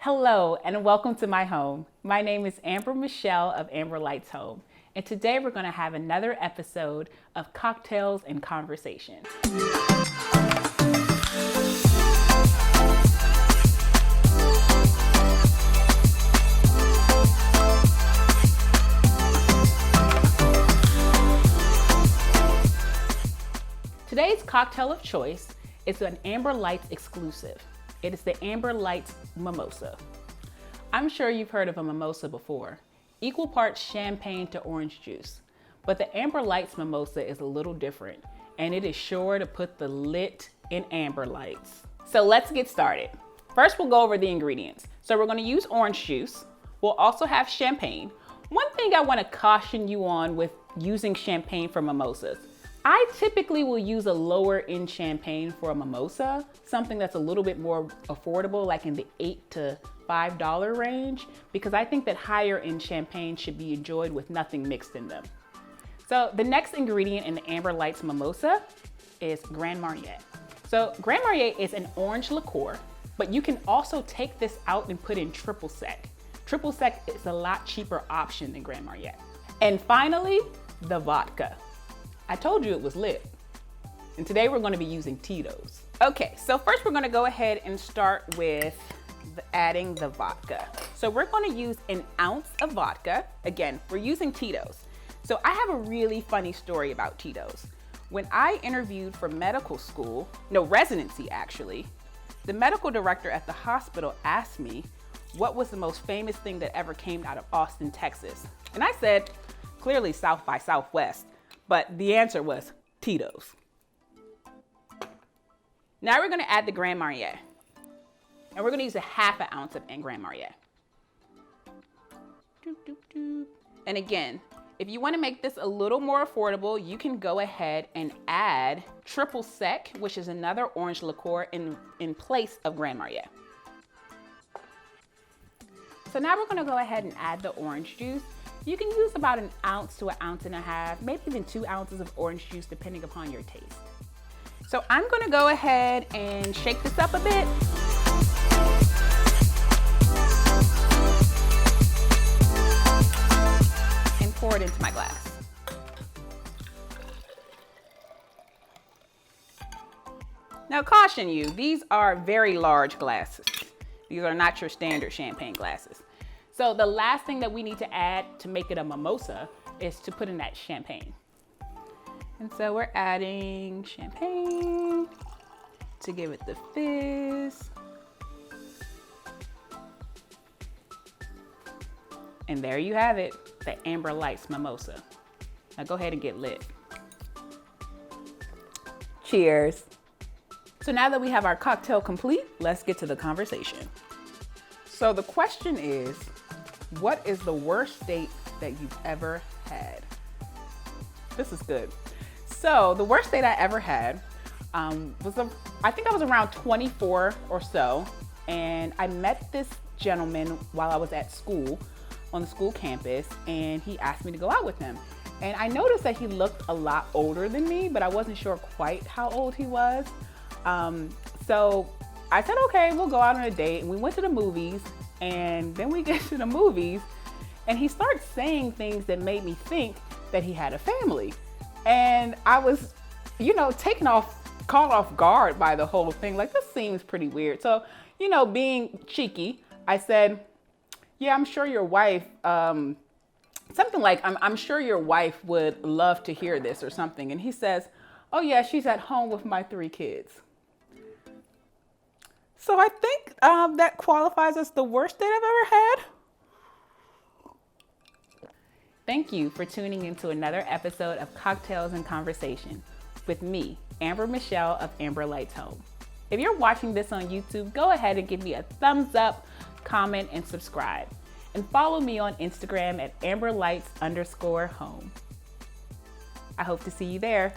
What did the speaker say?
Hello and welcome to my home. My name is Amber Michelle of Amberlights Home, and today we're going to have another episode of Cocktails and Conversation. Today's cocktail of choice is an Amberlights exclusive. It is the Amberlights Mimosa. I'm sure you've heard of a mimosa before, equal parts champagne to orange juice, but the Amberlights Mimosa is a little different, and it is sure to put the lit in amber lights. So let's get started. First, we'll go over the ingredients. So we're gonna use orange juice. We'll also have champagne. One thing I wanna caution you on with using champagne for mimosas, I typically will use a lower end champagne for a mimosa, something that's a little bit more affordable, like in the $8 to $5 range, because I think that higher end champagne should be enjoyed with nothing mixed in them. So the next ingredient in the Amberlights Mimosa is Grand Marnier. So Grand Marnier is an orange liqueur, but you can also take this out and put in triple sec. Triple sec is a lot cheaper option than Grand Marnier. And finally, the vodka. I told you it was lit. And today we're going to be using Tito's. Okay, so first we're going to go ahead and start with adding the vodka. So we're going to use an ounce of vodka. Again, we're using Tito's. So I have a really funny story about Tito's. When I interviewed for medical school, residency actually, the medical director at the hospital asked me what was the most famous thing that ever came out of Austin, Texas. And I said, clearly South by Southwest. But the answer was Tito's. Now we're gonna add the Grand Marnier. And we're gonna use a half an ounce of Grand Marnier. And again, if you wanna make this a little more affordable, you can go ahead and add triple sec, which is another orange liqueur in place of Grand Marnier. So now we're gonna go ahead and add the orange juice. You can use about an ounce to an ounce and a half, maybe even 2 ounces of orange juice, depending upon your taste. So I'm gonna go ahead and shake this up a bit. And pour it into my glass. Now caution you, these are very large glasses. These are not your standard champagne glasses. So the last thing that we need to add to make it a mimosa is to put in that champagne. And so we're adding champagne to give it the fizz. And there you have it, the Amberlights Mimosa. Now go ahead and get lit. Cheers. So now that we have our cocktail complete, let's get to the conversation. So the question is, what is the worst date that you've ever had? This is good. So the worst date I ever had I think I was around 24 or so, and I met this gentleman while I was at school, on the school campus, and he asked me to go out with him. And I noticed that he looked a lot older than me, but I wasn't sure quite how old he was. So I said, okay, we'll go out on a date, and we went to the movies. And then we get to the movies and he starts saying things that made me think that he had a family. And I was, caught off guard by the whole thing. Like, this seems pretty weird. So, being cheeky, I said, yeah, I'm sure your wife, something like, I'm sure your wife would love to hear this or something. And he says, oh yeah, she's at home with my 3 kids. So I think that qualifies as the worst date I've ever had. Thank you for tuning into another episode of Cocktails and Conversation with me, Amber Michelle of Amberlights Home. If you're watching this on YouTube, go ahead and give me a thumbs up, comment, and subscribe. And follow me on Instagram at Amberlights_home. I hope to see you there.